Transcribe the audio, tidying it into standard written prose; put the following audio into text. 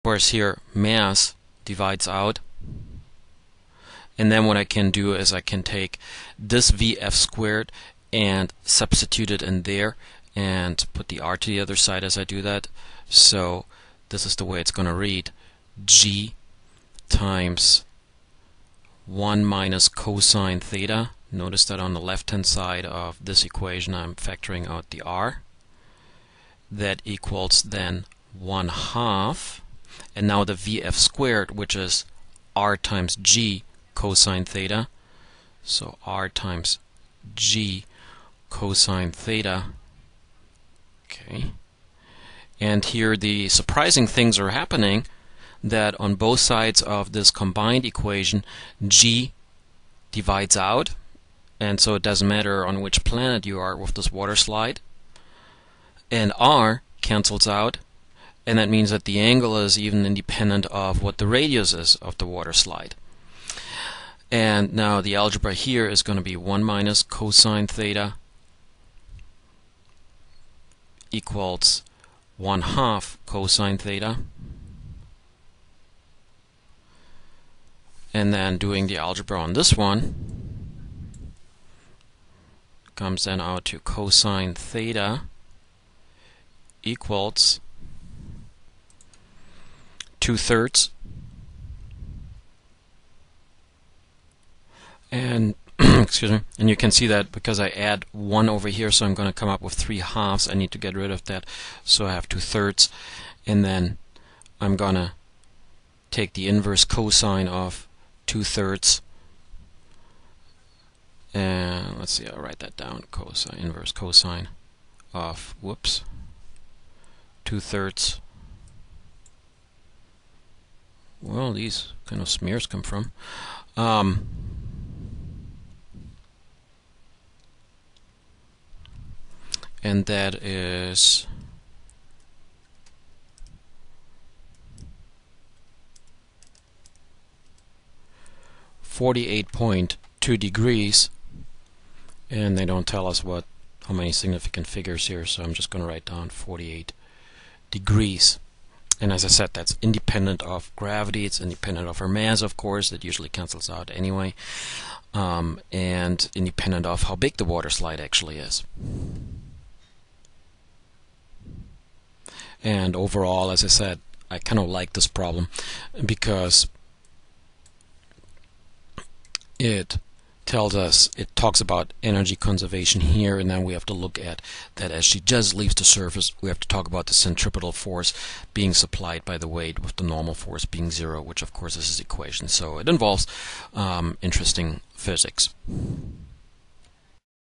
course, here mass divides out. And then what I can do is I can take this Vf squared and substitute it in there and put the r to the other side as I do that. So this is the way it's going to read: g times 1 minus cosine theta. Notice that on the left hand side of this equation I'm factoring out the r. That equals then 1/2. And now the Vf squared, which is r times g cosine theta. So r times g cosine theta. Okay. And here the surprising things are happening, that on both sides of this combined equation g divides out, and so it doesn't matter on which planet you are with this water slide, and r cancels out, and that means that the angle is even independent of what the radius is of the water slide. And now the algebra here is going to be 1 minus cosine theta equals 1/2 cosine theta. And then doing the algebra on this one comes then out to cosine theta equals 2/3. And excuse me, and you can see that because I add 1 over here, so I'm going to come up with 3/2. I need to get rid of that, so I have 2/3, and then I'm going to take the inverse cosine of 2/3, and let's see, I'll write that down: cosine, inverse cosine of 2/3. Well, these kind of smears come from. And that is 48.2 degrees, and they don't tell us how many significant figures here, so I'm just going to write down 48 degrees. And as I said, that's independent of gravity, it's independent of our mass, of course, that usually cancels out anyway, and independent of how big the water slide actually is. And overall, as I said, I kind of like this problem because it tells us, it talks about energy conservation here, and then we have to look at that as she just leaves the surface, we have to talk about the centripetal force being supplied by the weight, with the normal force being 0, which of course is this equation. So it involves interesting physics.